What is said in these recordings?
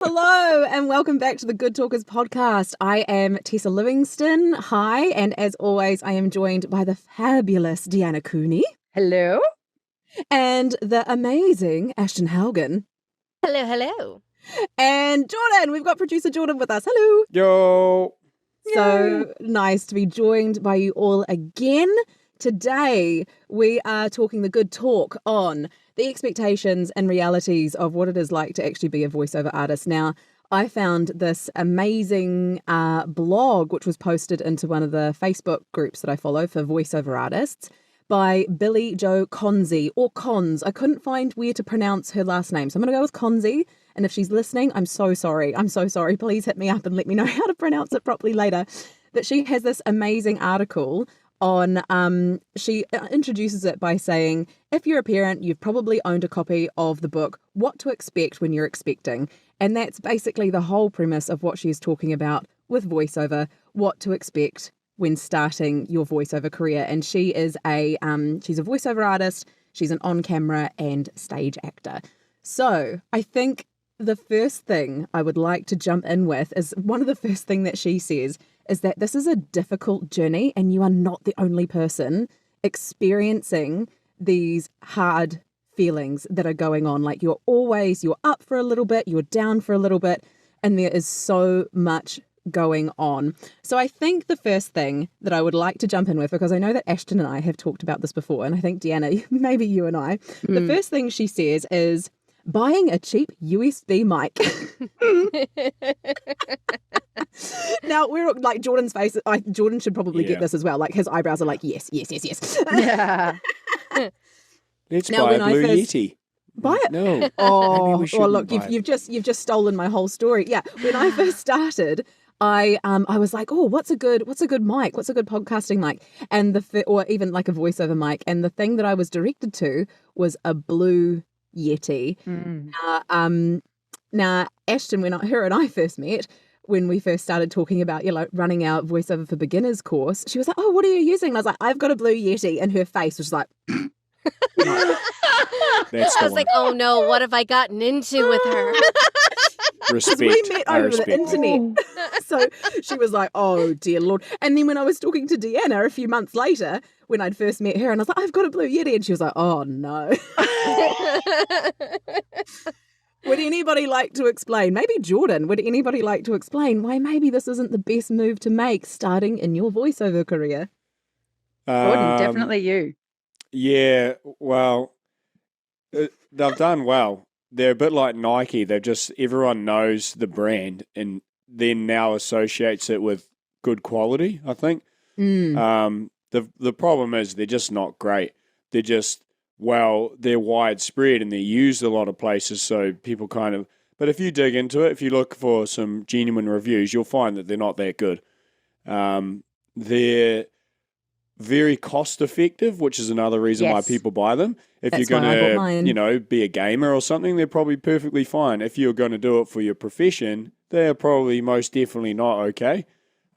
Hello and welcome back to the Good Talkers podcast. I am Tessa Livingston. Hi, and as always, I am joined by the fabulous Deanna Cooney. Hello. And the amazing Ashton Haugen. Hello, hello. And Jordan, we've got producer Jordan with us. Hello. Yo. So nice to be joined by you all again. Today, we are talking the good talk on the expectations and realities of what it is like to actually be a voiceover artist. Now, I found this amazing blog, which was posted into one of the Facebook groups that I follow for voiceover artists, by Billie Jo Konze, or Konze. I couldn't find where to pronounce her last name, so I'm going to go with Konze. And if she's listening, I'm so sorry. I'm so sorry. Please hit me up and let me know how to pronounce it properly later. But she has this amazing article on, she introduces it by saying, if you're a parent, you've probably owned a copy of the book, What to Expect When You're Expecting. And that's basically the whole premise of what she's talking about with voiceover, what to expect when starting your voiceover career. And she is she's a voiceover artist, she's an on-camera and stage actor. So I think the first thing I would like to jump in with is one of the first thing that she says is that this is a difficult journey and you are not the only person experiencing these hard feelings that are going on. Like you're up for a little bit, you're down for a little bit, and there is so much going on. So I think the first thing that I would like to jump in with, because I know that Ashton and I have talked about this before, and I think Deanna, maybe you and I, the first thing she says is buying a cheap USB mic. Now we're like Jordan's face. Jordan should probably get this as well. Like his eyebrows are like yes. Yeah. Let's buy a Blue Yeti. Buy it? No. Oh, look, you've just stolen my whole story. Yeah, when I first started, I was like, oh, what's a good mic? What's a good podcasting mic? And or even like a voiceover mic. And the thing that I was directed to was a Blue Yeti. Now, Ashton, when her and I first met, when we first started talking about running our voiceover for beginners course, she was like, oh, what are you using? And I was like, I've got a Blue Yeti, and her face was like. I was like, oh no, what have I gotten into with her? Respect. We met over the internet. So she was like, oh dear Lord. And then when I was talking to Deanna a few months later, when I'd first met her, and I was like, I've got a Blue Yeti, and she was like, oh no. Would anybody like to explain? Maybe Jordan, would anybody like to explain why maybe this isn't the best move to make starting in your voiceover career? Jordan, definitely you. Yeah, well, they've done well. They're a bit like Nike. Everyone knows the brand and then now associates it with good quality, I think. The problem is they're just not great. They're just, they're widespread and they're used a lot of places, so people but if you dig into it, if you look for some genuine reviews, you'll find that they're not that good. They're very cost effective, which is another reason why people buy them. If you're going to, be a gamer or something, they're probably perfectly fine. If you're going to do it for your profession, they're probably most definitely not okay.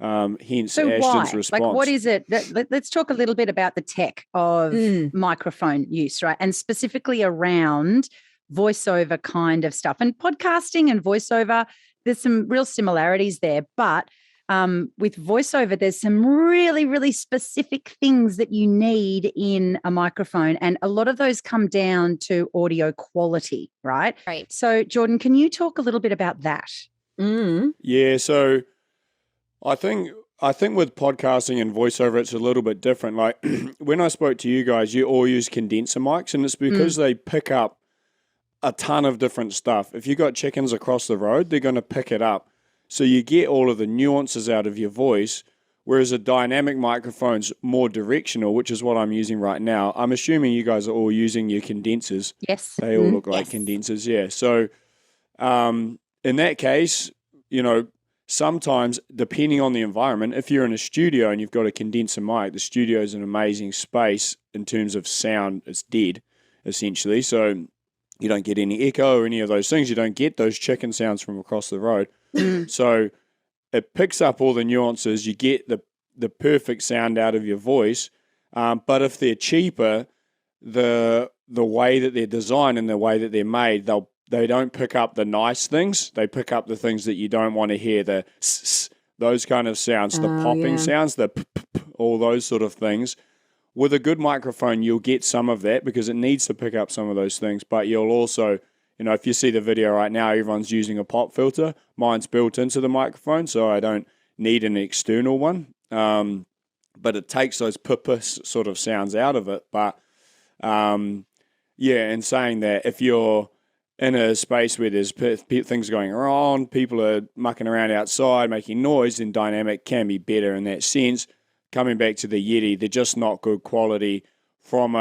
Hence Ashton's response. Like, what is it? Let's talk a little bit about the tech of microphone use, right? And specifically around voiceover kind of stuff. And podcasting and voiceover, there's some real similarities there, but with voiceover, there's some really, really specific things that you need in a microphone. And a lot of those come down to audio quality, right? Right. So, Jordan, can you talk a little bit about that? Yeah, so I think with podcasting and voiceover, it's a little bit different. Like when I spoke to you guys, you all use condenser mics, and it's because they pick up a ton of different stuff. If you got chickens across the road, they're going to pick it up. So you get all of the nuances out of your voice, whereas a dynamic microphone's more directional, which is what I'm using right now. I'm assuming you guys are all using your condensers. Yes. They all look like condensers, yeah. So in that case, sometimes, depending on the environment, if you're in a studio and you've got a condenser mic, the studio is an amazing space in terms of sound. It's dead, essentially. So you don't get any echo or any of those things. You don't get those chicken sounds from across the road. So it picks up all the nuances. You get the perfect sound out of your voice. But if they're cheaper, the way that they're designed and the way that they're made, they'll they don't pick up the nice things. They pick up the things that you don't want to hear, the those kind of sounds, the popping sounds, the all those sort of things. With a good microphone, you'll get some of that because it needs to pick up some of those things, but you'll also, if you see the video right now, everyone's using a pop filter. Mine's built into the microphone, so I don't need an external one. But it takes those sort of sounds out of it. But and saying that, if you're in a space where there's things going on, people are mucking around outside, making noise, then dynamic can be better in that sense. Coming back to the Yeti, they're just not good quality from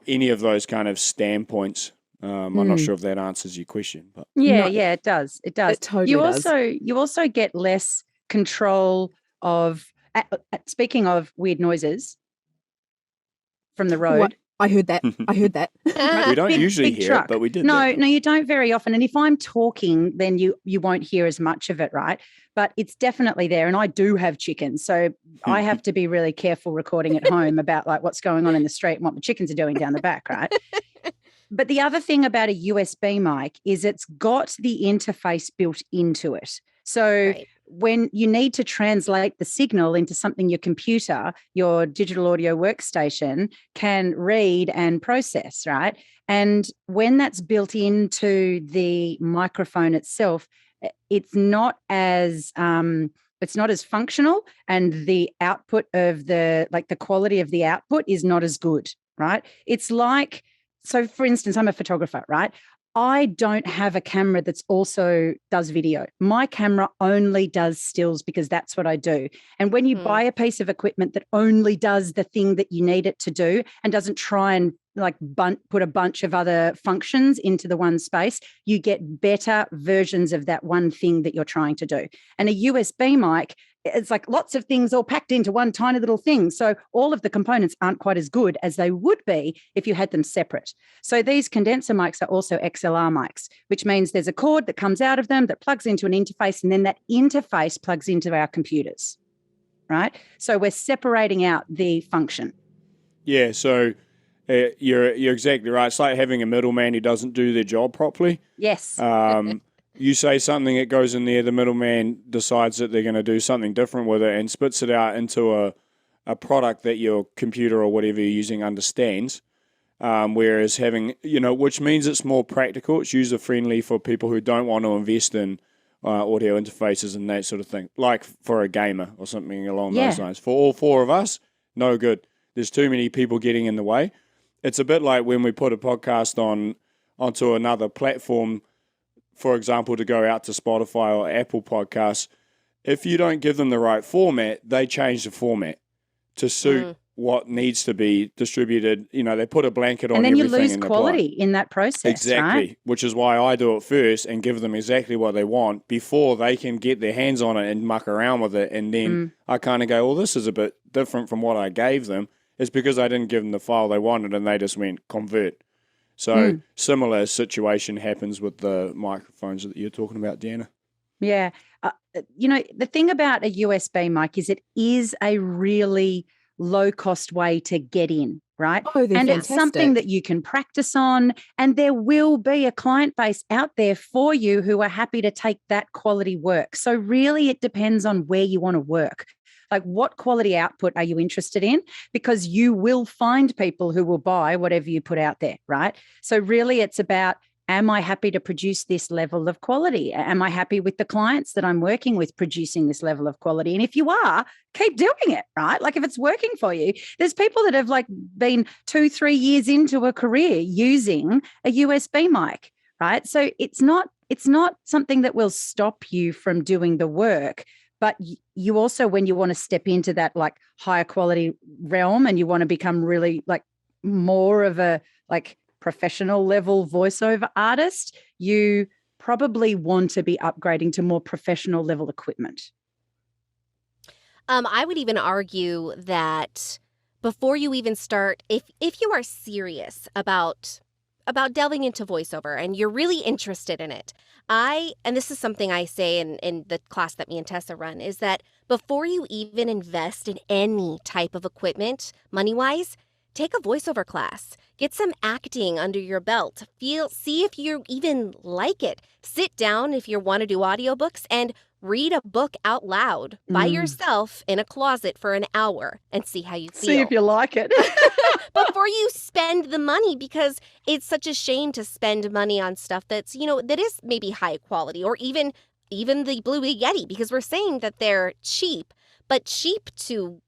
any of those kind of standpoints. I'm not sure if that answers your question, but it does. It does. It totally does. You also get less control of. Speaking of weird noises from the road. What? I heard that. we don't usually hear truck. it, but we did. No, you don't very often. And if I'm talking, then you won't hear as much of it, right? But it's definitely there. And I do have chickens, so I have to be really careful recording at home about like what's going on in the street and what the chickens are doing down the back, right? But the other thing about a USB mic is it's got the interface built into it. So when you need to translate the signal into something your computer, your digital audio workstation can read and process, right? And when that's built into the microphone itself, it's not as functional, and the output of the quality of the output is not as good, right? It's like, so for instance, I'm a photographer, right? I don't have a camera that's also does video. My camera only does stills because that's what I do. And when you buy a piece of equipment that only does the thing that you need it to do and doesn't try and put a bunch of other functions into the one space, you get better versions of that one thing that you're trying to do. And a USB mic, it's like lots of things all packed into one tiny little thing. So all of the components aren't quite as good as they would be if you had them separate. So these condenser mics are also XLR mics, which means there's a cord that comes out of them that plugs into an interface, and then that interface plugs into our computers, right? So we're separating out the function. Yeah, so you're exactly right. It's like having a middleman who doesn't do their job properly. Yes. You say something, it goes in there, the middleman decides that they're going to do something different with it and spits it out into a product that your computer or whatever you're using understands. Whereas having, which means it's more practical, it's user-friendly for people who don't want to invest in audio interfaces and that sort of thing, like for a gamer or something along those lines. For all four of us, no good. There's too many people getting in the way. It's a bit like when we put a podcast onto another platform, for example, to go out to Spotify or Apple Podcasts. If you don't give them the right format, they change the format to suit what needs to be distributed. They put a blanket on everything. And then you lose quality in that process, exactly, right? Which is why I do it first and give them exactly what they want before they can get their hands on it and muck around with it. And then I kind of go, well, this is a bit different from what I gave them. It's because I didn't give them the file they wanted and they just went convert. So similar situation happens with the microphones that you're talking about, Deanna. Yeah. The thing about a USB mic is it is a really low-cost way to get in, right? Oh, they're and fantastic. It's something that you can practice on, and there will be a client base out there for you who are happy to take that quality work. So really it depends on where you want to work. Like, what quality output are you interested in? Because you will find people who will buy whatever you put out there, right? So really it's about, am I happy to produce this level of quality? Am I happy with the clients that I'm working with producing this level of quality? And if you are, keep doing it, right? Like, if it's working for you, there's people that have been 2-3 years into a career using a USB mic, right? So it's not something that will stop you from doing the work. But you also, when you want to step into that higher quality realm and you want to become really more of a professional level voiceover artist, you probably want to be upgrading to more professional level equipment. I would even argue that before you even start, if you are serious about delving into voiceover and you're really interested in it, and this is something I say in the class that me and Tessa run, is that before you even invest in any type of equipment, money-wise, take a voiceover class. Get some acting under your belt. See if you even like it. Sit down if you want to do audiobooks and read a book out loud by yourself in a closet for an hour and see how you feel. See if you like it. Before you spend the money, because it's such a shame to spend money on stuff that's, that is maybe high quality, or even the Blue Yeti, because we're saying that they're cheap, but cheap to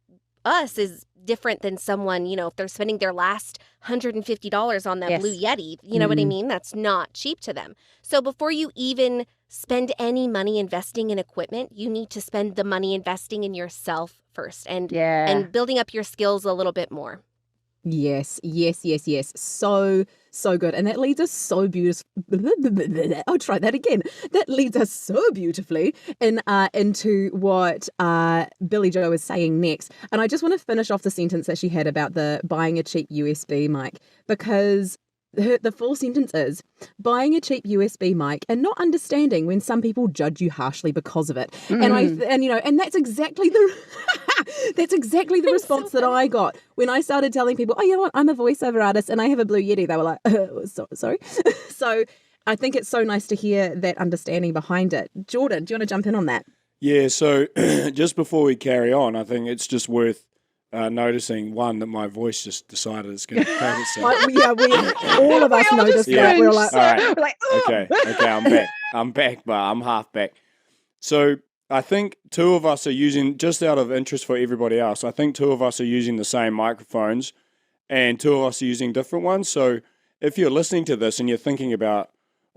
us is different than someone, if they're spending their last $150 on that Blue Yeti, you know what I mean? That's not cheap to them. So before you even spend any money investing in equipment, you need to spend the money investing in yourself first and building up your skills a little bit more. Yes. So good. And that leads us so beautifully. I'll try that again. That leads us so beautifully into what Billie Jo is saying next. And I just want to finish off the sentence that she had about the buying a cheap USB mic, because the full sentence is buying a cheap USB mic and not understanding when some people judge you harshly because of it. And that's exactly the response that I got when I started telling people, oh, you know what, I'm a voiceover artist and I have a Blue Yeti. They were like, sorry. So I think it's so nice to hear that understanding behind it. Jordan, do you want to jump in on that? Yeah, so just before we carry on, I think it's just worth noticing, one, that my voice just decided it's going to crack itself. All of us noticed that. We were like, all right. Okay, I'm back, but I'm half back. So I think two of us are using, just out of interest for everybody else, I think two of us are using the same microphones and two of us are using different ones. So if you're listening to this and you're thinking about,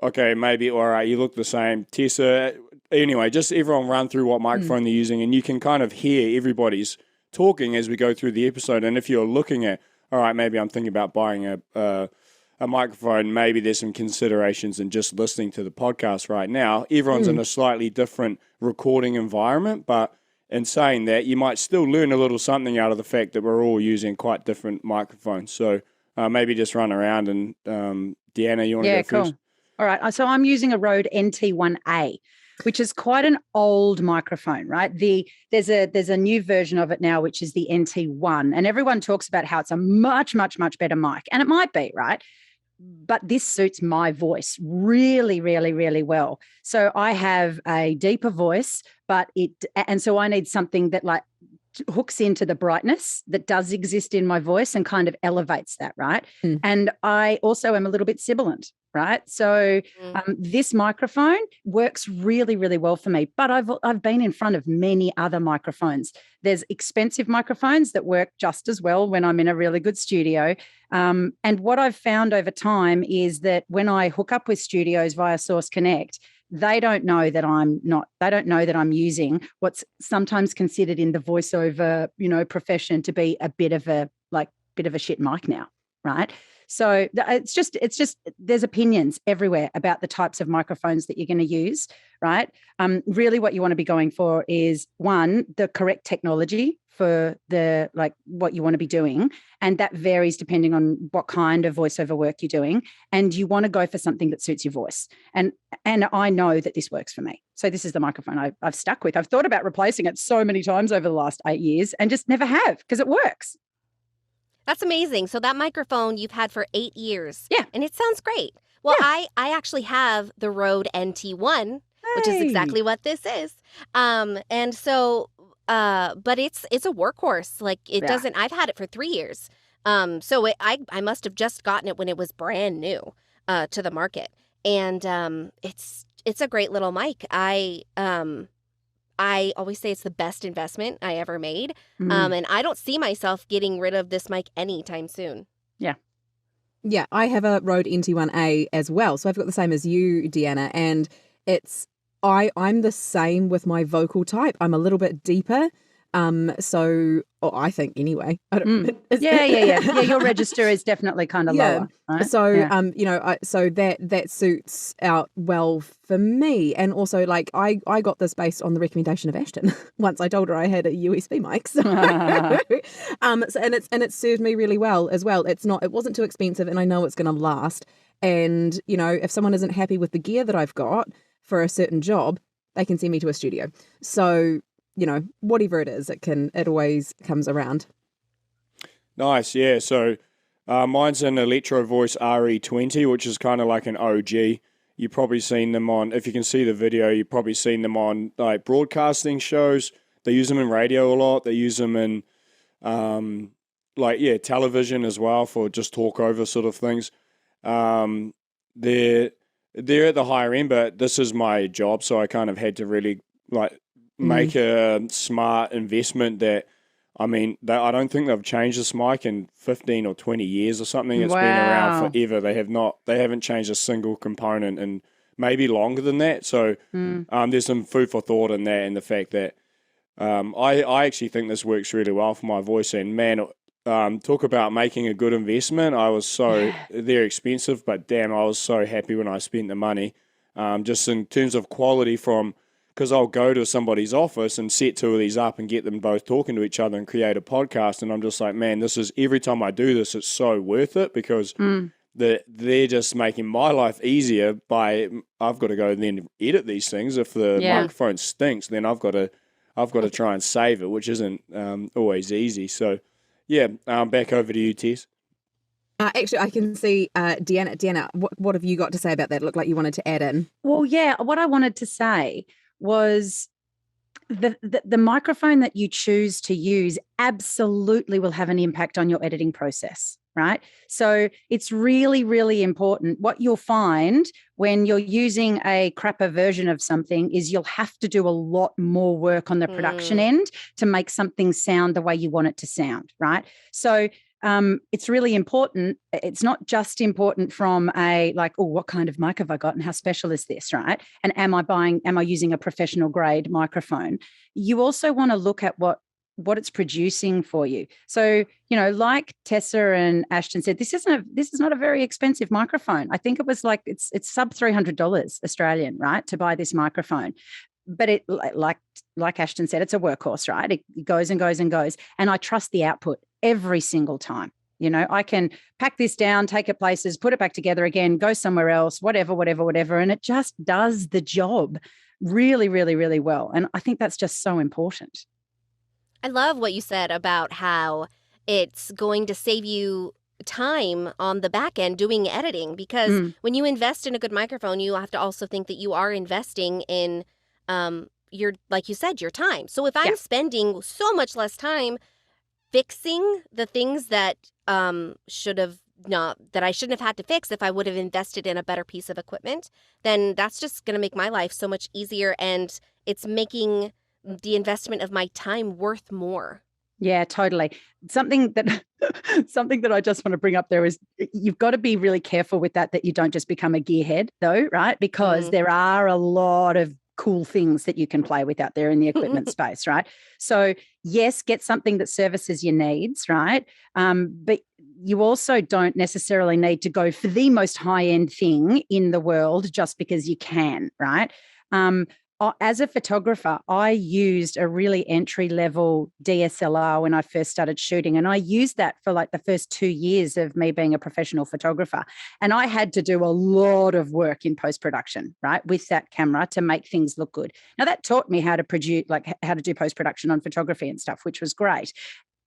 okay, maybe, all right, you look the same, Tessa, anyway, just everyone run through what microphone they're using and you can kind of hear everybody's talking as we go through the episode. And if you're looking at, all right, maybe I'm thinking about buying a microphone, maybe there's some considerations in just listening to the podcast right now. Everyone's in a slightly different recording environment, but in saying that, you might still learn a little something out of the fact that we're all using quite different microphones. So maybe just run around and Deanna, you want to go first? Cool. All right. So I'm using a Rode NT1A, which is quite an old microphone, right? There's a new version of it now, which is the NT1, and everyone talks about how it's a much, much, much better mic, and it might be, right? But this suits my voice really, really, really well. So I have a deeper voice, and so I need something that like hooks into the brightness that does exist in my voice and kind of elevates that, right? And I also am a little bit sibilant, right? So this microphone works really, really well for me, but I've been in front of many other microphones. There's expensive microphones that work just as well when I'm in a really good studio. And what I've found over time is that when I hook up with studios via Source Connect, they don't know that I'm using what's sometimes considered in the voiceover, profession to be a bit of a shit mic now, right? So it's just there's opinions everywhere about the types of microphones that you're going to use, right? Really what you want to be going for is, one, the correct technology for what you want to be doing. And that varies depending on what kind of voiceover work you're doing. And you want to go for something that suits your voice. And I know that this works for me. So this is the microphone I've stuck with. I've thought about replacing it so many times over the last 8 years and just never have, because it works. That's amazing. So that microphone you've had for 8 years. Yeah. And it sounds great. Well, yeah. I actually have the Rode NT1, which is exactly what this is. And so, but it's a workhorse. Like it doesn't, I've had it for 3 years. So I must have just gotten it when it was brand new to the market. And it's a great little mic. I always say it's the best investment I ever made. And I don't see myself getting rid of this mic anytime soon. Yeah. Yeah, I have a Rode NT1A as well. So I've got the same as you, Deanna. And I'm the same with my vocal type. I'm a little bit deeper. I think anyway. I don't, Yeah. Your register is definitely kind of lower. Right? So, so that suits out well for me. And also, like, I got this based on the recommendation of Ashton. Once I told her I had a USB mic. So, and it served me really well as well. It wasn't too expensive, and I know it's going to last. And if someone isn't happy with the gear that I've got for a certain job, they can send me to a studio. So, whatever it is, it always comes around. Nice, yeah. So Mine's an Electro Voice RE20, which is kind of like an OG. You've probably seen them on, if you can see the video, you've probably seen them on like broadcasting shows. They use them in radio a lot. They use them in television as well for just talk over sort of things. They're at the higher end, but this is my job, so I kind of had to really make a smart investment that. I mean, I don't think they've changed this mic in 15 or 20 years or something. It's been around forever. They haven't changed a single component in maybe longer than that. So there's some food for thought in that, and the fact that I actually think this works really well for my voice. And man, talk about making a good investment. They're expensive, but damn, I was so happy when I spent the money. Just in terms of quality because I'll go to somebody's office and set two of these up and get them both talking to each other and create a podcast. And I'm just like, man, every time I do this, it's so worth it because they're just making my life easier I've got to go then edit these things. If the microphone stinks, then I've got to try and save it, which isn't always easy. So yeah, back over to you, Tess. Actually, I can see Deanna. Deanna, what have you got to say about that? It looked like you wanted to add in. Well, yeah, what I wanted to say was the microphone that you choose to use absolutely will have an impact on your editing process, right? So it's really, really important. What you'll find when you're using a crapper version of something is you'll have to do a lot more work on the production end to make something sound the way you want it to sound, right? So it's really important. It's not just important from what kind of mic have I got and how special is this, right? And am I using a professional grade microphone? You also want to look at what it's producing for you. So, like Tessa and Ashton said, this is not a very expensive microphone. I think it was it's sub $300 Australian, right, to buy this microphone. But it, like Ashton said, it's a workhorse, right? It goes and goes and goes. And I trust the output every single time. I can pack this down, take it places, put it back together again, go somewhere else, whatever. And it just does the job really, really, really well. And I think that's just so important. I love what you said about how it's going to save you time on the back end doing editing, because when you invest in a good microphone, you have to also think that you are investing in like you said, your time. So if I'm spending so much less time fixing the things that I shouldn't have had to fix if I would have invested in a better piece of equipment, then that's just going to make my life so much easier, and it's making the investment of my time worth more. Yeah, totally. Something that I just want to bring up there is you've got to be really careful with that you don't just become a gearhead though, right? Because there are a lot of cool things that you can play with out there in the equipment space, right? So yes, get something that services your needs, right? But you also don't necessarily need to go for the most high-end thing in the world just because you can, right? As a photographer, I used a really entry-level DSLR when I first started shooting, and I used that for the first 2 years of me being a professional photographer. And I had to do a lot of work in post-production, right, with that camera to make things look good. Now, that taught me how to produce, how to do post-production on photography and stuff, which was great.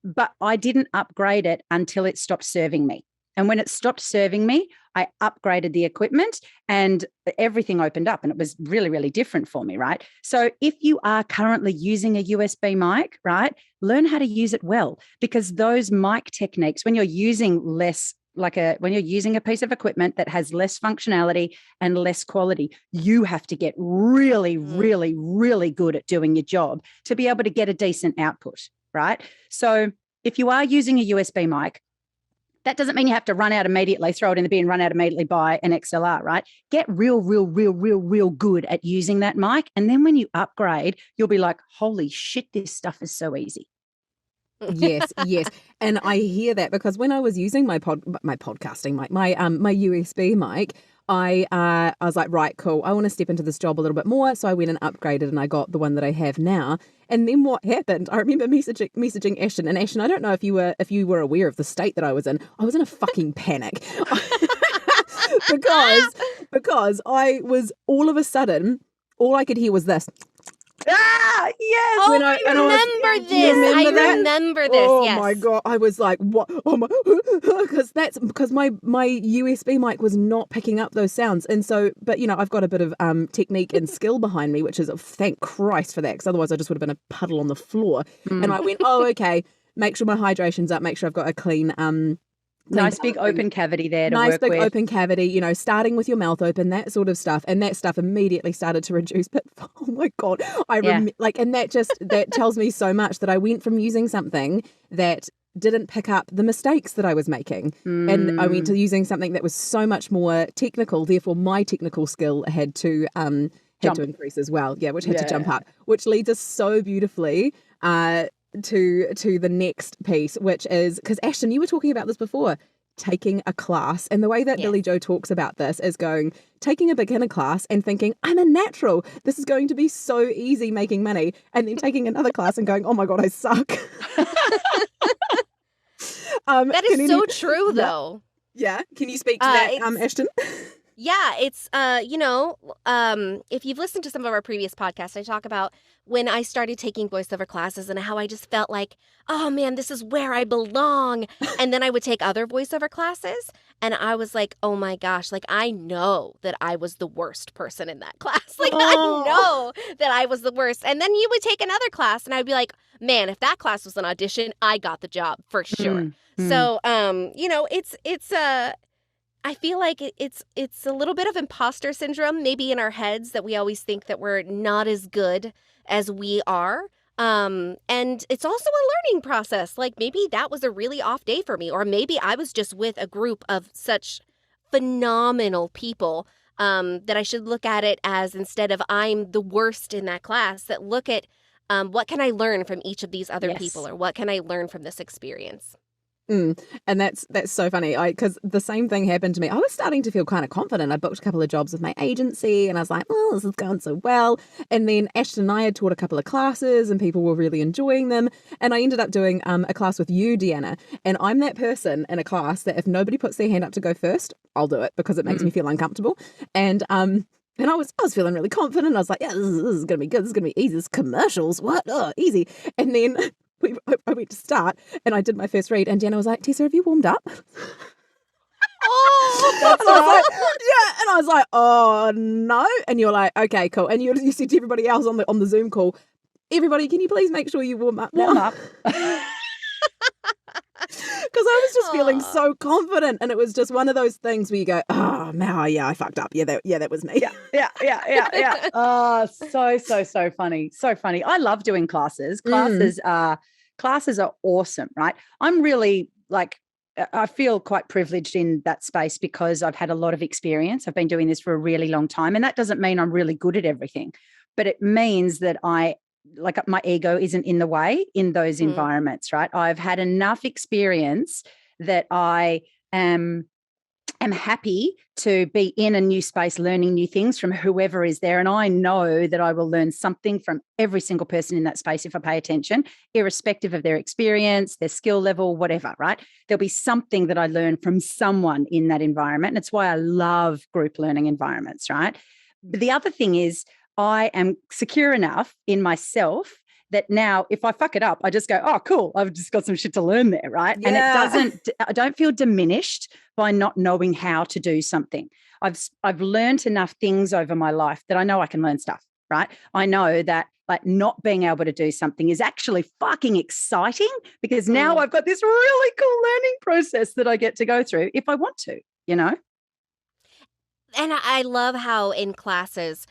But I didn't upgrade it until it stopped serving me. And when it stopped serving me, I upgraded the equipment and everything opened up, and it was really, really different for me, right? So if you are currently using a USB mic, right, learn how to use it well, because those mic techniques, when you're using when you're using a piece of equipment that has less functionality and less quality, you have to get really, really, really good at doing your job to be able to get a decent output, right? So if you are using a USB mic, that doesn't mean you have to run out immediately, throw it in the bin, run out immediately, buy an XLR, right? Get real good at using that mic. And then when you upgrade, you'll be like, holy shit, this stuff is so easy. Yes. And I hear that because when I was using my podcasting mic, my USB mic, I was like, right, cool. I want to step into this job a little bit more. So I went and upgraded and I got the one that I have now. And then what happened? I remember messaging Ashton. And Ashton, I don't know if you were aware of the state that I was in. I was in a fucking panic. because I was all of a sudden, all I could hear was this. Yes. Oh, When I and was- remember do you this. remember I that? remember this. Oh Yes. my God. I was like, what? Oh my, because my USB mic was not picking up those sounds. And so, but I've got a bit of technique and skill behind me, which is, thank Christ for that. Because otherwise I just would have been a puddle on the floor. And I went, oh, okay, make sure my hydration's up, make sure I've got a clean, nice big open cavity there to nice work big with. open cavity, starting with your mouth open, that sort of stuff. And that stuff immediately started to reduce. But oh my God, and that tells me so much that I went from using something that didn't pick up the mistakes that I was making. And I went to using something that was so much more technical. Therefore, my technical skill had to increase as well. Yeah, which had to jump up, which leads us so beautifully to the next piece, which is, because Ashton, you were talking about this before, taking a class, and the way that Billie Jo talks about this is taking a beginner class and thinking, I'm a natural, this is going to be so easy making money, and then taking another class and going, oh my God, I suck. That is so true, though. Yeah. Can you speak to that, Ashton? Yeah, it's, if you've listened to some of our previous podcasts, I talk about when I started taking voiceover classes and how I just felt like, oh man, this is where I belong. And then I would take other voiceover classes and I was like, oh my gosh, like I know that I was the worst person in that class. Like I know that I was the worst. And then you would take another class and I'd be like, man, if that class was an audition, I got the job for sure. So, I feel like it's a little bit of imposter syndrome, maybe in our heads, that we always think that we're not as good as we are. And it's also a learning process. Like maybe that was a really off day for me, or maybe I was just with a group of such phenomenal people that I should look at it as, instead of I'm the worst in that class, that look at what can I learn from each of these other people, or what can I learn from this experience? And that's so funny, because the same thing happened to me. I was starting to feel kind of confident. I booked a couple of jobs with my agency and I was like, oh, this is going so well. And then Ashton and I had taught a couple of classes and people were really enjoying them. And I ended up doing a class with you, Deanna. And I'm that person in a class that if nobody puts their hand up to go first, I'll do it because it makes me feel uncomfortable. And I was feeling really confident. I was like, yeah, this is going to be good. This is going to be easy. This is commercials. What? Oh, easy. And then I went to start and I did my first read and Deanna was like, Tessa, have you warmed up? Oh, that's and I was like, yeah. And I was like, oh no. And you're like, okay, cool. And you said to everybody else on the Zoom call, everybody, can you please make sure you warm up now? Warm up. Because I was just feeling so confident, and it was just one of those things where you go, oh, I fucked up. Yeah, that was me. Yeah. Oh, so funny. So funny. I love doing classes. Classes are awesome, right? I'm really I feel quite privileged in that space because I've had a lot of experience. I've been doing this for a really long time, and that doesn't mean I'm really good at everything, but it means that my ego isn't in the way in those environments, right? I've had enough experience that I am happy to be in a new space, learning new things from whoever is there. And I know that I will learn something from every single person in that space if I pay attention, irrespective of their experience, their skill level, whatever, right? There'll be something that I learn from someone in that environment. And it's why I love group learning environments, right? But the other thing is, I am secure enough in myself that now if I fuck it up, I just go, oh, cool, I've just got some shit to learn there, right? Yeah. And I don't feel diminished by not knowing how to do something. I've learned enough things over my life that I know I can learn stuff, right? I know that not being able to do something is actually fucking exciting because now I've got this really cool learning process that I get to go through if I want to, And I love how in classes,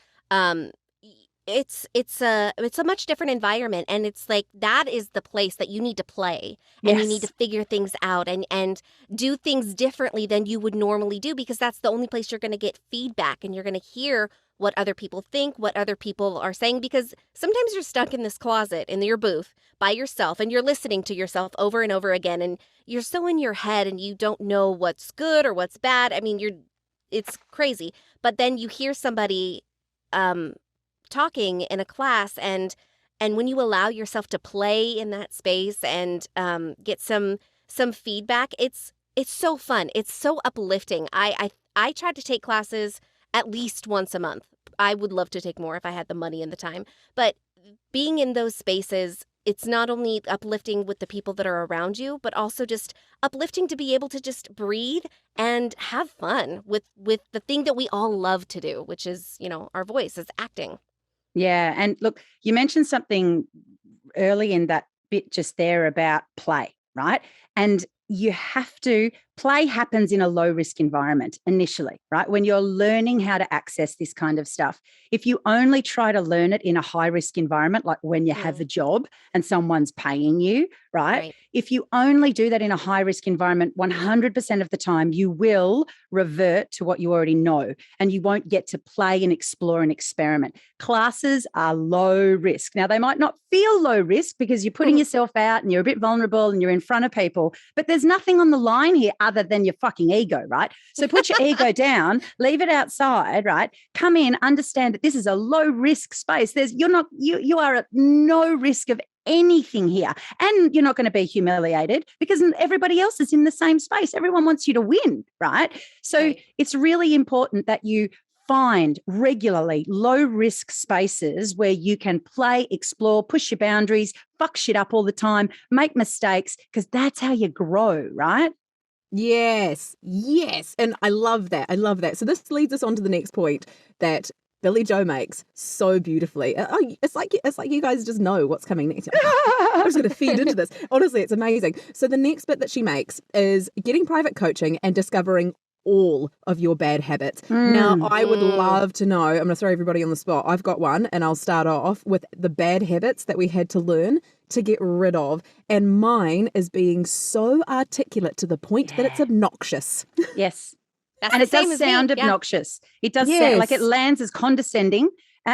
it's a much different environment, and it's like that is the place that you need to play and you need to figure things out and do things differently than you would normally do, because that's the only place you're going to get feedback and you're going to hear what other people think, what other people are saying, because sometimes you're stuck in this closet in your booth by yourself and you're listening to yourself over and over again and you're so in your head and you don't know what's good or what's bad. I mean, it's crazy. But then you hear somebody talking in a class, and when you allow yourself to play in that space and get some feedback, it's so fun. It's so uplifting. I try to take classes at least once a month. I would love to take more if I had the money and the time. But being in those spaces, it's not only uplifting with the people that are around you, but also just uplifting to be able to just breathe and have fun with the thing that we all love to do, which is, our voice is acting. Yeah. And look, you mentioned something early in that bit just there about play, right? And you have to, play happens in a low risk environment initially, right? When you're learning how to access this kind of stuff. If you only try to learn it in a high risk environment, like when you have a job and someone's paying you, right? If you only do that in a high risk environment, 100% of the time you will revert to what you already know, and you won't get to play and explore and experiment. Classes are low risk. Now, they might not feel low risk because you're putting yourself out and you're a bit vulnerable and you're in front of people, but there's nothing on the line here other than your fucking ego, right? So put your ego down, leave it outside, right? Come in, understand that this is a low risk space. You are at no risk of anything here. And you're not going to be humiliated because everybody else is in the same space. Everyone wants you to win, right? So it's really important that you find regularly low risk spaces where you can play, explore, push your boundaries, fuck shit up all the time, make mistakes, because that's how you grow, right? Yes. And I love that. So this leads us on to the next point that Billie Jo makes so beautifully. It's like you guys just know what's coming next. I'm just going to feed into this. Honestly, it's amazing. So the next bit that she makes is getting private coaching and discovering all of your bad habits. Now, I would love to know, I'm going to throw everybody on the spot. I've got one, and I'll start off with the bad habits that we had to learn to get rid of. And mine is being so articulate to the point that it's obnoxious. Yes. That's and the it same does as me. sound obnoxious. It does sound like it lands as condescending.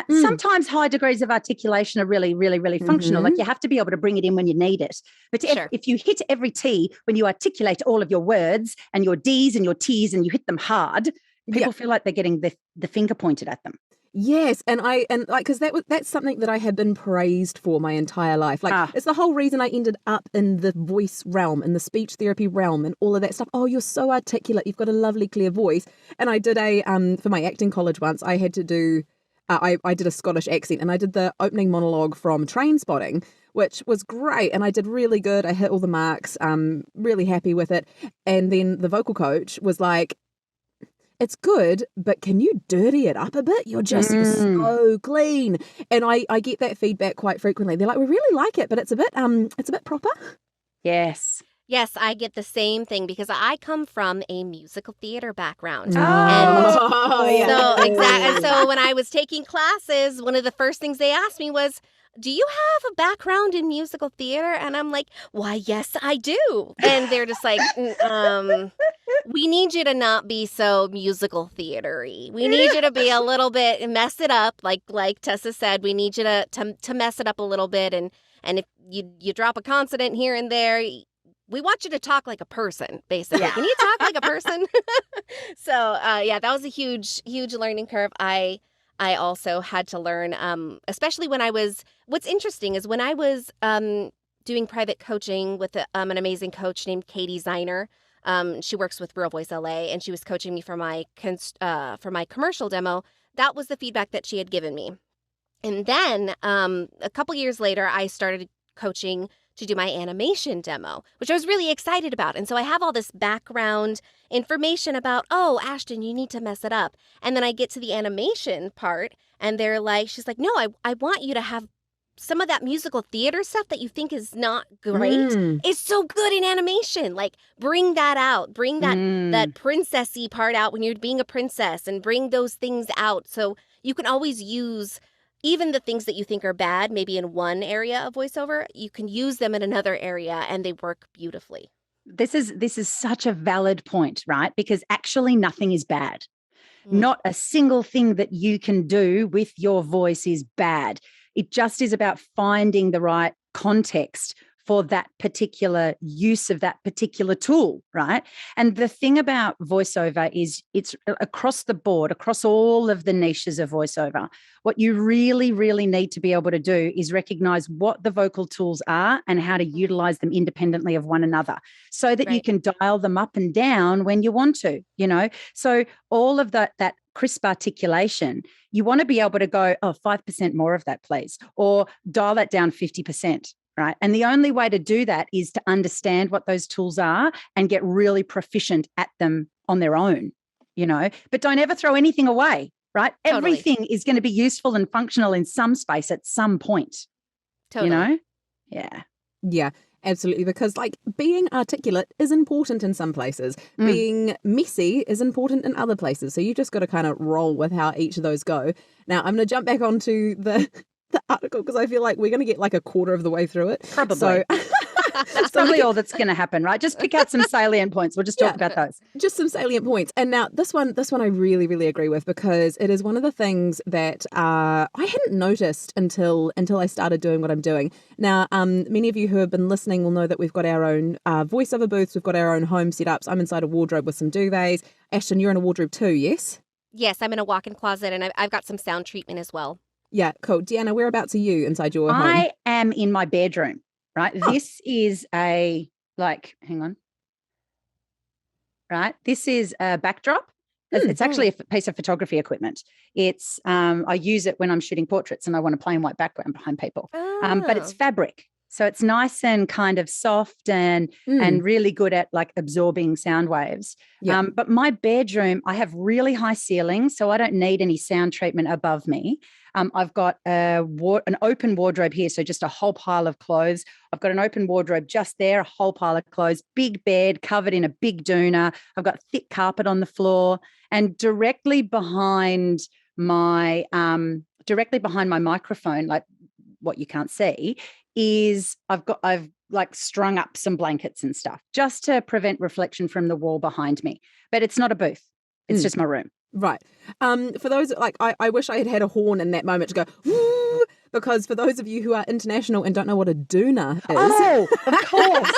Sometimes high degrees of articulation are really, really, really functional. Like you have to be able to bring it in when you need it. But if you hit every T when you articulate all of your words and your Ds and your Ts and you hit them hard, people feel like they're getting the finger pointed at them. Yes, because that's something that I have been praised for my entire life. It's the whole reason I ended up in the voice realm, in the speech therapy realm, and all of that stuff. Oh, you're so articulate. You've got a lovely, clear voice. And I did for my acting college once. I had to do. I did a Scottish accent, and I did the opening monologue from Trainspotting, which was great, and I did really good. I hit all the marks. Really happy with it. And then the vocal coach was like, it's good, but can you dirty it up a bit? You're so clean. And I get that feedback quite frequently. They're like, we really like it, but it's a bit proper. Yes. Yes, I get the same thing because I come from a musical theater background. And so when I was taking classes, one of the first things they asked me was, do you have a background in musical theater? And I'm like, why, yes, I do. And they're just like, we need you to not be so musical theater-y. We need you to be a little bit, mess it up. Like Tessa said, we need you to mess it up a little bit. And if you drop a consonant here and there, we want you to talk like a person, basically. Can you talk like a person? So, that was a huge, huge learning curve. I also had to learn, especially when what's interesting is when I was doing private coaching with an amazing coach named Katie Ziner. She works with Real Voice LA, and she was coaching me for my commercial demo. That was the feedback that she had given me. And then a couple years later, I started coaching to do my animation demo, which I was really excited about. And so I have all this background information about, oh, Ashton, you need to mess it up. And then I get to the animation part, and she's like, no, I want you to have some of that musical theater stuff that you think is not great is so good in animation. Like, bring that out. Bring that princessy part out when you're being a princess, and bring those things out. So you can always use even the things that you think are bad, maybe in one area of voiceover, you can use them in another area and they work beautifully. This is such a valid point, right? Because actually nothing is bad. Not a single thing that you can do with your voice is bad. It just is about finding the right context for that particular use of that particular tool, right? And the thing about voiceover is it's across the board, across all of the niches of voiceover. What you really, really need to be able to do is recognize what the vocal tools are and how to utilize them independently of one another so that you can dial them up and down when you want to, So all of that crisp articulation, you want to be able to go, 5% more of that, please, or dial that down 50%. Right. And the only way to do that is to understand what those tools are and get really proficient at them on their own, but don't ever throw anything away. Right. Totally. Everything is going to be useful and functional in some space at some point. Totally. Yeah. Yeah, absolutely. Because being articulate is important in some places. Being messy is important in other places. So you just got to kind of roll with how each of those go. Now I'm going to jump back onto the article because I feel like we're going to get a quarter of the way through it. Probably. So that's probably all that's going to happen, right? Just pick out some salient points. We'll just talk about those. Just some salient points. And now this one I really, really agree with because it is one of the things that I hadn't noticed until I started doing what I'm doing. Now, many of you who have been listening will know that we've got our own voiceover booths. We've got our own home setups. I'm inside a wardrobe with some duvets. Ashton, you're in a wardrobe too, yes? Yes, I'm in a walk-in closet and I've got some sound treatment as well. Yeah, cool. Deanna, whereabouts are you inside your home? I am in my bedroom, right? Oh. This is hang on. Right? This is a backdrop. It's actually a piece of photography equipment. It's I use it when I'm shooting portraits and I want a plain white background behind people. But it's fabric. So it's nice and kind of soft and really good at absorbing sound waves. Yeah. But my bedroom, I have really high ceilings, so I don't need any sound treatment above me. I've got an open wardrobe here, so just a whole pile of clothes. I've got an open wardrobe just there, a whole pile of clothes, big bed covered in a big doona. I've got thick carpet on the floor, and directly behind my microphone, what you can't see, is I've strung up some blankets and stuff just to prevent reflection from the wall behind me. But it's not a booth. It's just my room. Right. For those, I wish I had a horn in that moment to go, woo, because for those of you who are international and don't know what a doona is. Oh, of course.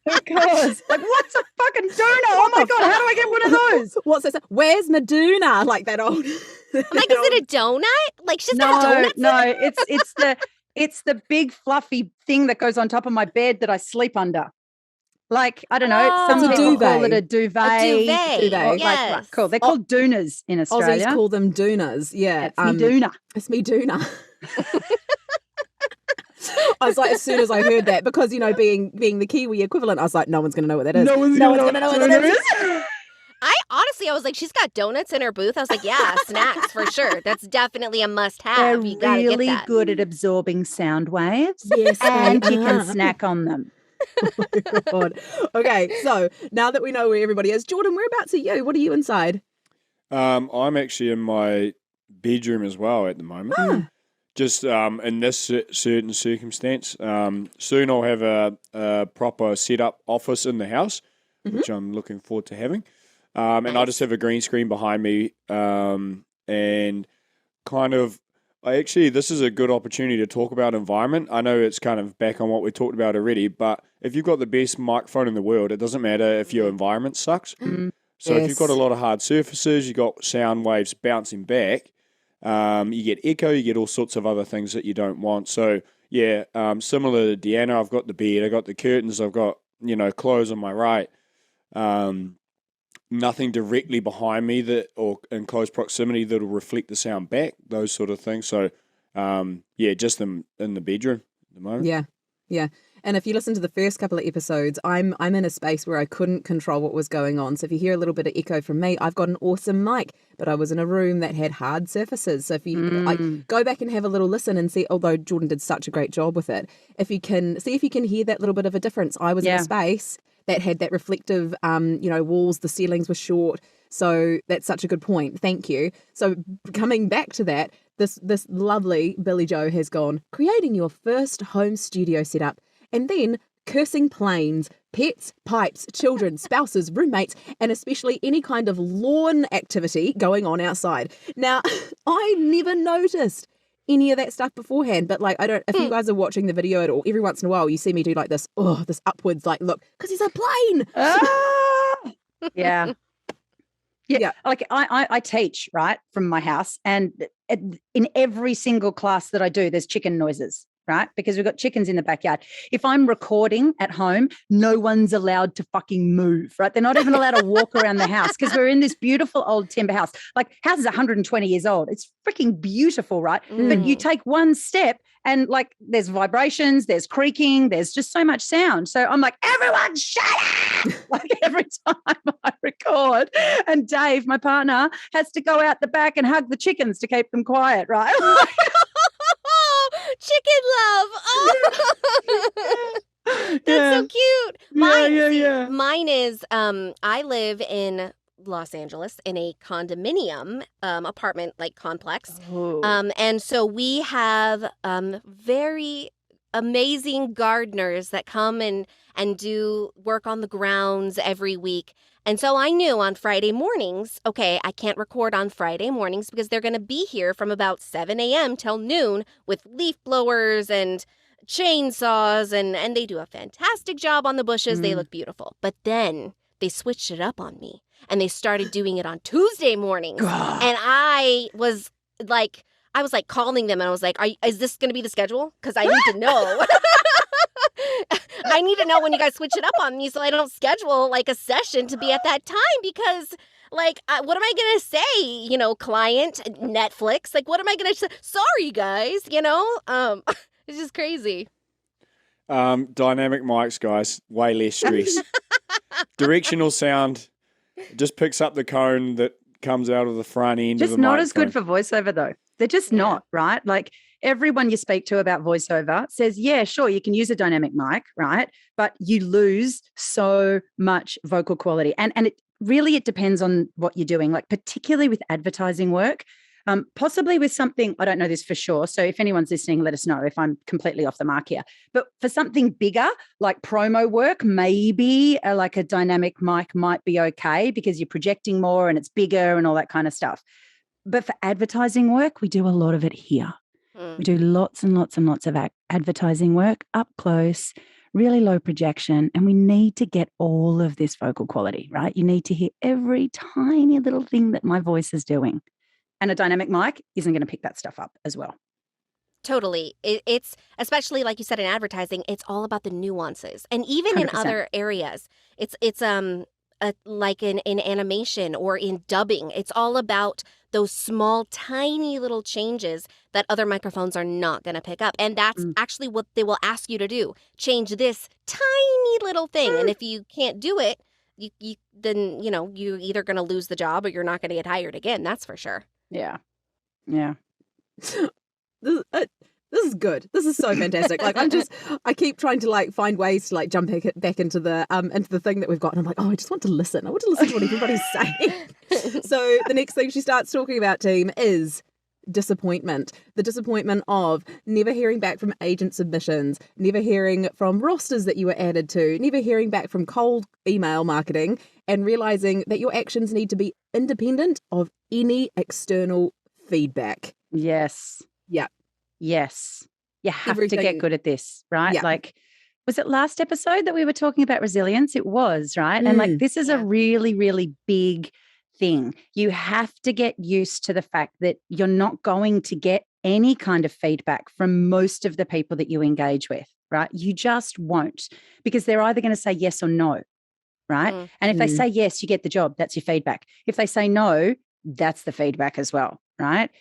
Of course. What's a fucking doona? Oh my God, how do I get one of those? What's this? Where's my doona? That old. Is it a donut? She's got donuts? No, it's the big fluffy thing that goes on top of my bed that I sleep under. I don't know. Some people call it a duvet. A duvet. Yes. Cool. They're called doonas in Australia. Aussies call them doonas. Yeah. It's me doona. It's me doona. I was as soon as I heard that, because, being the Kiwi equivalent, I was no one's going to know what that is. No one's going to know what that is. I was she's got donuts in her booth. I was yeah, snacks for sure. That's definitely a must-have. They're really good at absorbing sound waves. Yes. And you can snack on them. Oh my God. Okay, so now that we know where everybody is, Jordan, whereabouts are you? What are you inside? I'm actually in my bedroom as well at the moment. Just in this certain circumstance. Soon I'll have a proper set-up office in the house, which I'm looking forward to having. And I just have a green screen behind me, and kind of, this is a good opportunity to talk about environment. I know it's kind of back on what we talked about already, but if you've got the best microphone in the world, it doesn't matter if your environment sucks. So if you've got a lot of hard surfaces, you've got sound waves bouncing back, you get echo, you get all sorts of other things that you don't want. So yeah, similar to Deanna, I've got the bed, I've got the curtains, I've got, clothes on my right. Nothing directly behind me or in close proximity that'll reflect the sound back, those sort of things. So, just in the bedroom at the moment. Yeah. And if you listen to the first couple of episodes, I'm in a space where I couldn't control what was going on. So if you hear a little bit of echo from me, I've got an awesome mic, but I was in a room that had hard surfaces. So if you go back and have a little listen and see, although Jordan did such a great job with it, if you can hear that little bit of a difference. I was in a space that had that reflective, walls, the ceilings were short. So that's such a good point. Thank you. So coming back to that, this lovely Billie Jo has gone, creating your first home studio setup, and then cursing planes, pets, pipes, children, spouses, roommates, and especially any kind of lawn activity going on outside. Now, I never noticed any of that stuff beforehand, but if you guys are watching the video at all, every once in a while you see me do this upwards look, because he's a plane. Yeah. I teach right from my house, and in every single class that I do, there's chicken noises. right? Because we've got chickens in the backyard. If I'm recording at home, no one's allowed to fucking move, right? They're not even allowed to walk around the house because we're in this beautiful old timber house. Like, house is 120 years old. It's freaking beautiful, right? But you take one step and like there's vibrations, there's creaking, there's just so much sound. So I'm like, everyone shut up! Like every time I record. And Dave, my partner, has to go out the back and hug the chickens to keep them quiet, right? Chicken love. Oh. That's so cute. Mine is I live in Los Angeles in a condominium apartment like complex. And so we have very amazing gardeners that come and do work on the grounds every week. And so I knew on Friday mornings, okay, I can't record on Friday mornings because they're going to be here from about 7 a.m. till noon with leaf blowers and chainsaws, and they do a fantastic job on the bushes. They look beautiful. But then they switched it up on me and they started doing it on Tuesday mornings. And I was like calling them and I was like, is this going to be the schedule? Because I need to know. I need to know when you guys switch it up on me so I don't schedule like a session to be at that time because like, what am I going to say? You know, client, Netflix, like, what am I going to say? Sorry, guys, you know, it's just crazy. Dynamic mics, guys, way less stress. Directional sound just picks up the cone that comes out of the front end just of the not microphone. As good for voiceover though. They're just not, right? Like everyone you speak to about voiceover says, yeah, sure, you can use a dynamic mic, right? But you lose so much vocal quality. And it depends on what you're doing, like particularly with advertising work, possibly with something, I don't know this for sure. So if anyone's listening, let us know if I'm completely off the mark here. But for something bigger, like promo work, maybe like a dynamic mic might be okay because you're projecting more and it's bigger and all that kind of stuff. But for advertising work, we do a lot of it here. We do lots and lots and lots of advertising work up close, really low projection, and we need to get all of this vocal quality, right? You need to hear every tiny little thing that my voice is doing. And a dynamic mic isn't going to pick that stuff up as well. Totally. It's especially like you said in advertising, it's all about the nuances. And even 100%. In other areas, it's like in animation or in dubbing, it's all about those small, tiny little changes that other microphones are not going to pick up. And that's actually what they will ask you to do. Change this tiny little thing. And if you can't do it, then, you know, you're either going to lose the job or you're not going to get hired again. That's for sure. Yeah. Yeah. This is good. This is so fantastic. Like I keep trying to like find ways to like jump back into the thing that we've got. And I'm like, I just want to listen. I want to listen to what everybody's saying. So the next thing she starts talking about, team, is disappointment. The disappointment of never hearing back from agent submissions, never hearing from rosters that you were added to, never hearing back from cold email marketing, and realizing that your actions need to be independent of any external feedback. Yes. Yeah. Yes. You have to get good at this, right? Yeah. Like, was it last episode that we were talking about resilience? It was, right? And like, this is a really, really big thing. You have to get used to the fact that you're not going to get any kind of feedback from most of the people that you engage with, right? You just won't, because they're either going to say yes or no, right? And if they say yes, you get the job. That's your feedback. If they say no, that's the feedback as well, right?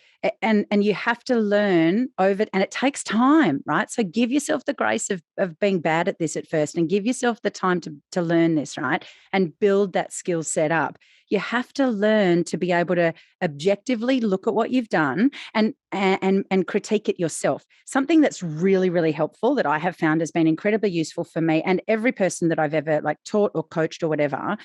And you have to learn over it, and it takes time, right? So give yourself the grace of being bad at this at first, and give yourself the time to learn this, right? And build that skill set up. You have to learn to be able to objectively look at what you've done and critique it yourself. Something that's really, really helpful that I have found has been incredibly useful for me and every person that I've ever like taught or coached or whatever.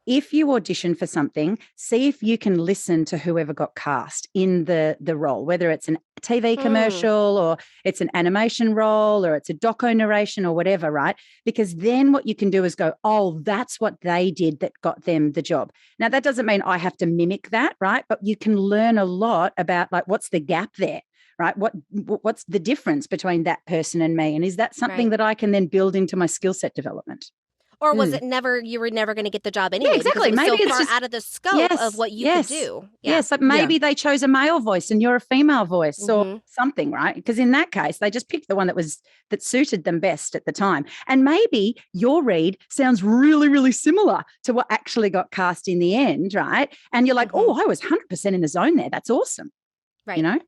If you audition for something, see if you can listen to whoever got cast in the role, whether it's a TV commercial or it's an animation role or it's a doco narration or whatever, right? Because then what you can do is go, oh, that's what they did that got them the job. Now, that doesn't mean I have to mimic that, right? But you can learn a lot about like, what's the gap there? Right? What's the difference between that person and me? And is that something that I can then build into my skill set development? Or was it never, you were never going to get the job anyway? Yeah, exactly. Because it was Maybe so it's far just out of the scope of what you could do. Yeah. Yes, like maybe they chose a male voice and you're a female voice or something, right? Because in that case, they just picked the one that suited them best at the time. And maybe your read sounds really, really similar to what actually got cast in the end, right? And you're like, oh, I was 100% in the zone there. That's awesome. Right. You know?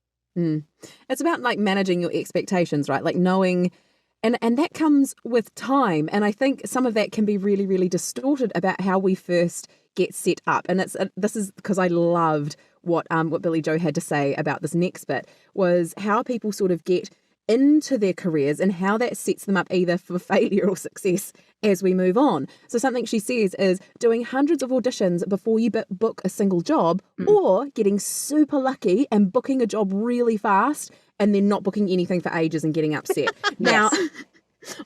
It's about like managing your expectations, right? Like knowing, and that comes with time. And I think some of that can be really, really distorted about how we first get set up. And this is because I loved what Billie Jo had to say about this next bit, was how people sort of get into their careers and how that sets them up either for failure or success as we move on. So something she says is doing hundreds of auditions before you book a single job, or getting super lucky and booking a job really fast and then not booking anything for ages and getting upset. Now,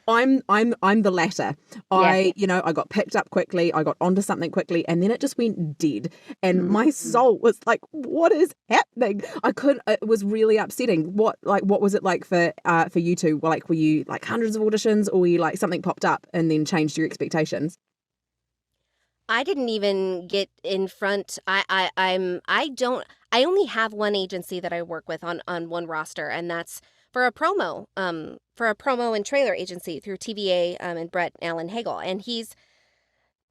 I'm the latter. I got picked up quickly, I got onto something quickly, and then it just went dead. And my soul was like, what is happening? It was really upsetting. What was it like for you two? Like, were you like hundreds of auditions, or were you like something popped up and then changed your expectations? I didn't even get in front. I only have one agency that I work with on one roster, and that's for a promo and trailer agency through TVA and Brett Allen Hagel. And he's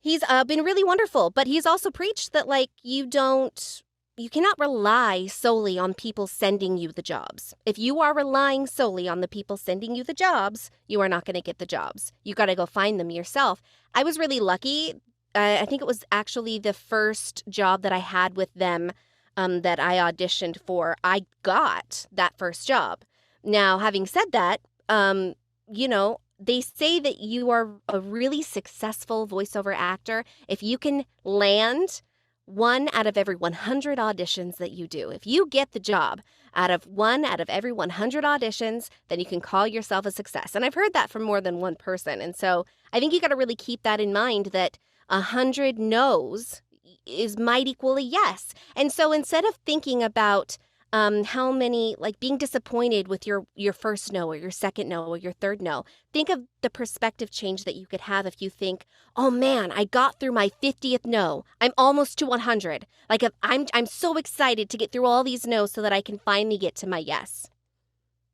been really wonderful, but he's also preached that like you cannot rely solely on people sending you the jobs. If you are relying solely on the people sending you the jobs, you are not going to get the jobs. You got to go find them yourself. I was really lucky. I think it was actually the first job that I had with them that I auditioned for. I got that first job. Now, having said that, they say that you are a really successful voiceover actor if you can land 1 out of every 100 auditions that you do. If you get the job out of 1 out of every 100 auditions, then you can call yourself a success. And I've heard that from more than one person. And so I think you got to really keep that in mind, that 100 no's might equal a yes. And so instead of thinking about how many, like being disappointed with your first no or your second no or your third no, think of the perspective change that you could have if you think, oh man, I got through my 50th no. I'm almost to 100. Like I'm so excited to get through all these no's so that I can finally get to my yes.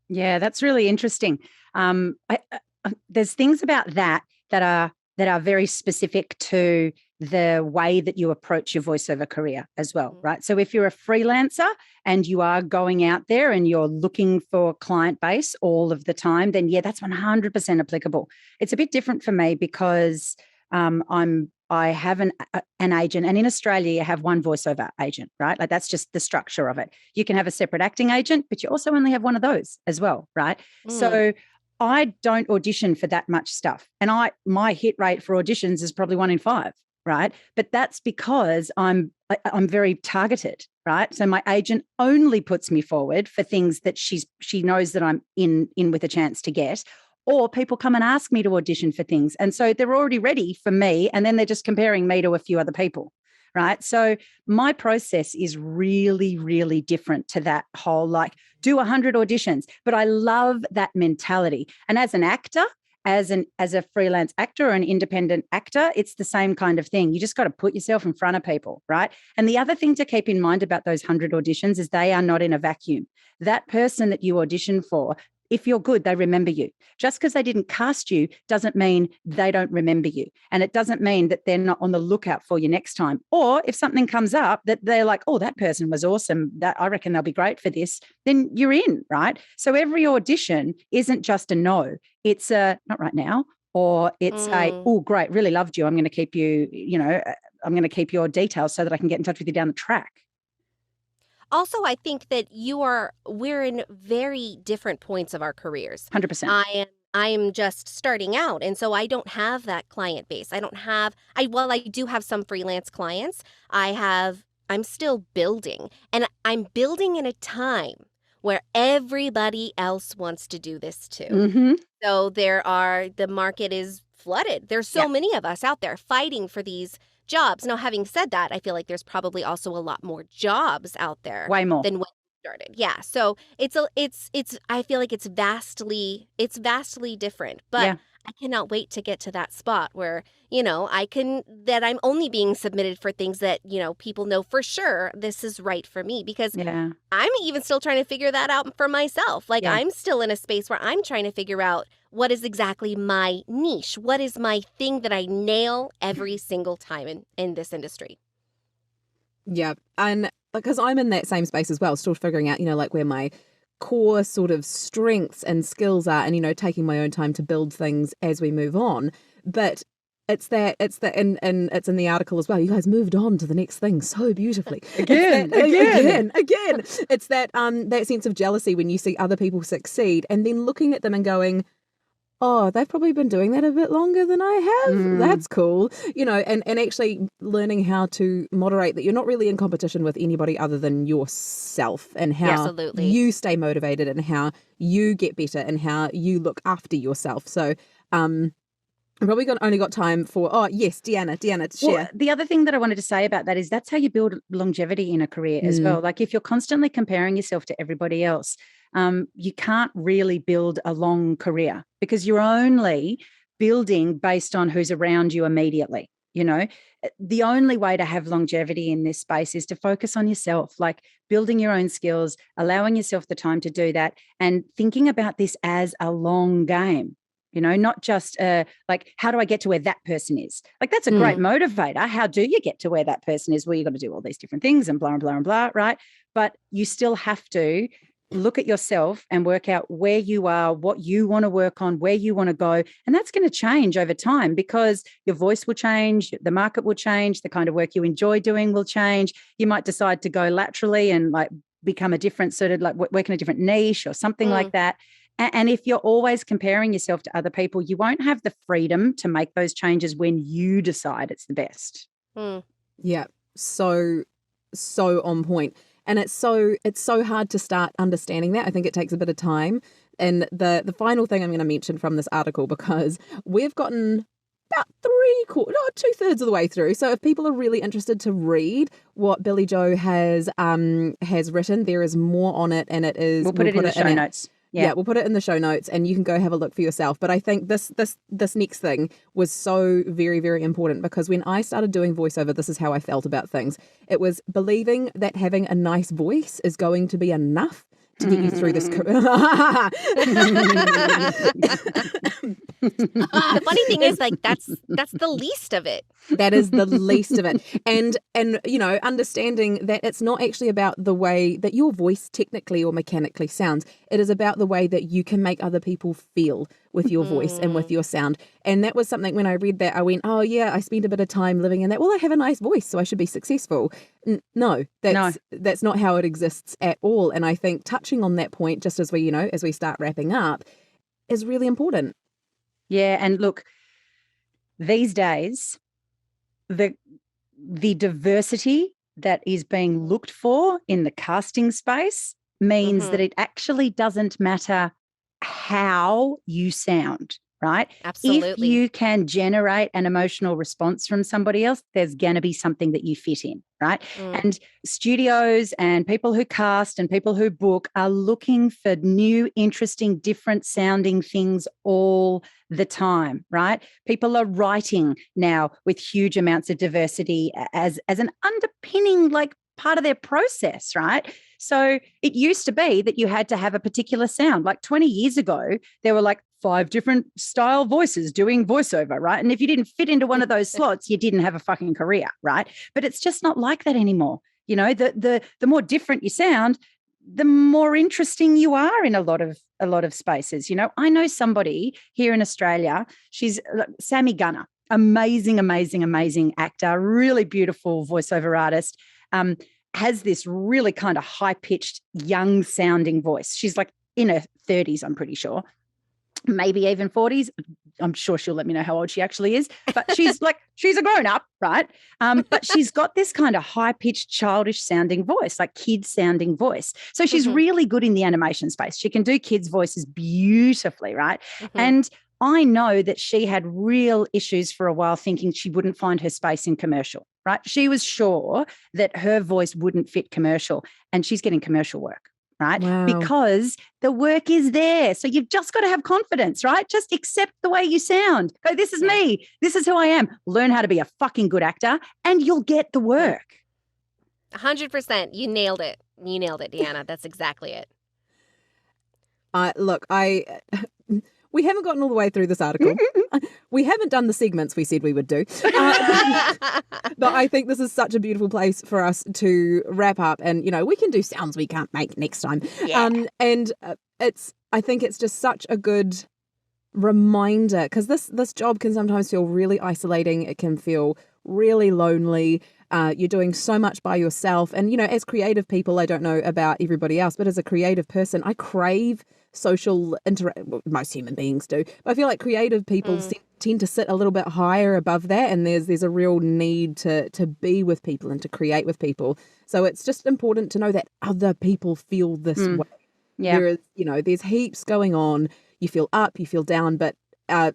Yeah, that's really interesting. There's things about that are very specific to the way that you approach your voiceover career as well, right? So if you're a freelancer and you are going out there and you're looking for client base all of the time, then yeah, that's 100% applicable. It's a bit different for me because I have an agent, and in Australia you have one voiceover agent, right? Like that's just the structure of it. You can have a separate acting agent, but you also only have one of those as well, right? So I don't audition for that much stuff. And my hit rate for auditions is probably 1 in 5, right? But that's because I'm very targeted, right? So my agent only puts me forward for things that she knows that I'm in with a chance to get, or people come and ask me to audition for things. And so they're already ready for me, and then they're just comparing me to a few other people. Right. So my process is really, really different to that whole, like, do 100 auditions. But I love that mentality. And as an actor, as a freelance actor or an independent actor, it's the same kind of thing. You just got to put yourself in front of people. Right. And the other thing to keep in mind about those 100 auditions is they are not in a vacuum. That person that you audition for, if you're good, they remember you. Just because they didn't cast you doesn't mean they don't remember you. And it doesn't mean that they're not on the lookout for you next time. Or if something comes up that they're like, oh, that person was awesome, that I reckon they'll be great for this, then you're in, right? So every audition isn't just a no. It's a not right now, or it's a, oh, great, really loved you. I'm going to keep you, I'm going to keep your details so that I can get in touch with you down the track. Also, I think that we're in very different points of our careers. 100%. I am just starting out, and so I don't have that client base. I do have some freelance clients. I'm still building, and I'm building in a time where everybody else wants to do this too. Mm-hmm. So the market is flooded. There's so many of us out there fighting for these jobs. Now, having said that, I feel like there's probably also a lot more jobs out there. Way more than when you started. Yeah. So I feel like it's vastly different. But I cannot wait to get to that spot where, that I'm only being submitted for things that, people know for sure this is right for me, because Yeah. I'm even still trying to figure that out for myself. Like, Yeah. I'm still in a space where I'm trying to figure out what is exactly my niche. What is my thing that I nail every single time in this industry? Yeah. And because I'm in that same space as well, still figuring out, like where my core sort of strengths and skills are, and, taking my own time to build things as we move on. But and it's in the article as well. You guys moved on to the next thing so beautifully. Again. It's that sense of jealousy when you see other people succeed and then looking at them and going, oh, they've probably been doing that a bit longer than I have. That's cool. And actually learning how to moderate that you're not really in competition with anybody other than yourself, and how Absolutely. you stay motivated and how you get better and how you look after yourself. So, I've probably only got time for, Deanna to share. Well, the other thing that I wanted to say about that is that's how you build longevity in a career as well. Like if you're constantly comparing yourself to everybody else, you can't really build a long career because you're only building based on who's around you immediately. The only way to have longevity in this space is to focus on yourself, like building your own skills, allowing yourself the time to do that, and thinking about this as a long game. Not just like, how do I get to where that person is? Like, that's a great motivator. How do you get to where that person is? Well, you've got to do all these different things and blah, and blah, and blah, right? But you still have to look at yourself and work out where you are, what you want to work on, where you want to go. And that's going to change over time because your voice will change, the market will change, the kind of work you enjoy doing will change. You might decide to go laterally and like become a different sort of like work in a different niche or something like that. And if you're always comparing yourself to other people, you won't have the freedom to make those changes when you decide it's the best. Yeah, so on point. And it's so hard to start understanding that. I think it takes a bit of time. And the final thing I'm going to mention from this article, because we've gotten about 2/3 of the way through. So if people are really interested to read what Billie Jo has written, there is more on it, and it is. We'll put it in the show notes. Yeah, we'll put it in the show notes and you can go have a look for yourself. But I think this next thing was so very, very important, because when I started doing voiceover, this is how I felt about things. It was believing that having a nice voice is going to be enough to get you through this career. The funny thing is, like, that's the least of it. That is the least of it. And understanding that it's not actually about the way that your voice technically or mechanically sounds. It is about the way that you can make other people feel with your voice and with your sound. And that was something, when I read that, I went, oh yeah, I spent a bit of time living in that. Well, I have a nice voice, so I should be successful. No, that's not how it exists at all. And I think touching on that point, just as we start wrapping up, is really important. Yeah, and look, these days, the diversity that is being looked for in the casting space means that it actually doesn't matter how you sound, right? Absolutely. If you can generate an emotional response from somebody else, there's going to be something that you fit in, right? And studios and people who cast and people who book are looking for new, interesting, different sounding things all the time, right? People are writing now with huge amounts of diversity as an underpinning, like, part of their process, right? So it used to be that you had to have a particular sound. Like 20 years ago, there were like 5 different style voices doing voiceover, right? And if you didn't fit into one of those slots, you didn't have a fucking career, right? But it's just not like that anymore. The more different you sound, the more interesting you are in a lot of spaces. I know somebody here in Australia, she's Sammy Gunner, amazing actor, really beautiful voiceover artist. Has this really kind of high-pitched, young-sounding voice. She's like in her 30s, I'm pretty sure. Maybe even 40s. I'm sure she'll let me know how old she actually is. But she's a grown-up, right? But she's got this kind of high-pitched, childish-sounding voice, like kid-sounding voice. So she's really good in the animation space. She can do kids' voices beautifully, right? And I know that she had real issues for a while thinking she wouldn't find her space in commercial, right? She was sure that her voice wouldn't fit commercial, and she's getting commercial work, right? Wow. Because the work is there. So you've just got to have confidence, right? Just accept the way you sound. Go, this is me. This is who I am. Learn how to be a fucking good actor and you'll get the work. 100%. You nailed it. You nailed it, Deanna. That's exactly it. Look, we haven't gotten all the way through this article. We haven't done the segments we said we would do. But I think this is such a beautiful place for us to wrap up. And, we can do sounds we can't make next time. Yeah. I think it's just such a good reminder, because this job can sometimes feel really isolating. It can feel really lonely. You're doing so much by yourself. And, as creative people, I don't know about everybody else, but as a creative person, I crave social interaction. Most human beings do. But I feel like creative people tend to sit a little bit higher above that. And there's a real need to be with people and to create with people. So it's just important to know that other people feel this way. Yeah. Whereas, there's heaps going on. You feel up, you feel down, but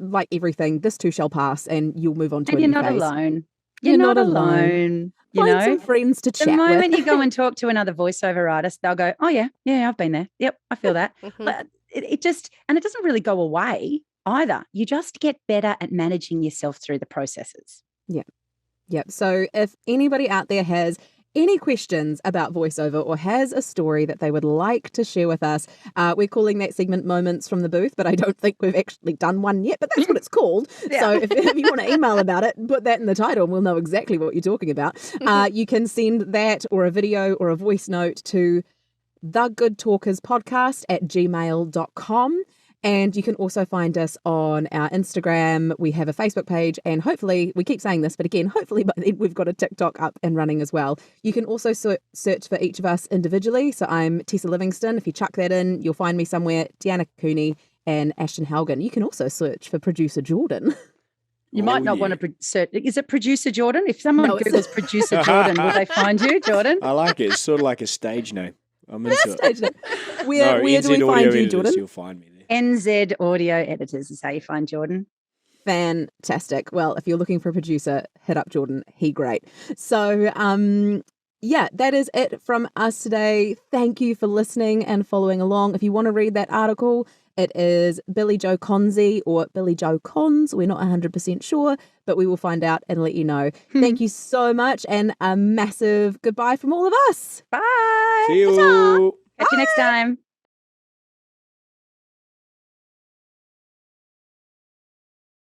like everything, this too shall pass and you'll move on to And a you're new not phase. alone. You're not alone. Find some friends to chat the moment with. you go and talk to another voiceover artist, they'll go, oh, yeah, I've been there. Yep, I feel that. But it just, and it doesn't really go away either. You just get better at managing yourself through the processes. Yeah. So if anybody out there has any questions about voiceover or has a story that they would like to share with us, we're calling that segment Moments from the Booth, but I don't think we've actually done one yet, but that's what it's called. Yeah. So if you want to email about it, put that in the title and we'll know exactly what you're talking about. You can send that or a video or a voice note to thegoodtalkerspodcast@gmail.com. And you can also find us on our Instagram. We have a Facebook page, and hopefully, we keep saying this, but again, hopefully by then we've got a TikTok up and running as well. You can also search for each of us individually. So I'm Tessa Livingston. If you chuck that in, you'll find me somewhere, Deanna Cooney and Ashton Halgan. You can also search for producer Jordan. You might not want to search. Is it producer Jordan? If someone Googles producer Jordan, will they find you, Jordan? I like it. It's sort of like a stage name. I'm into it. Where do we find you, Jordan? You'll find me there. NZ Audio Editors is how you find Jordan. Fantastic. Well, if you're looking for a producer, hit up Jordan. He great. So, that is it from us today. Thank you for listening and following along. If you want to read that article, it is Billie Jo Konze or Billie Jo Konze. We're not 100% sure, but we will find out and let you know. Thank you so much, and a massive goodbye from all of us. Bye. See you. Catch you next time.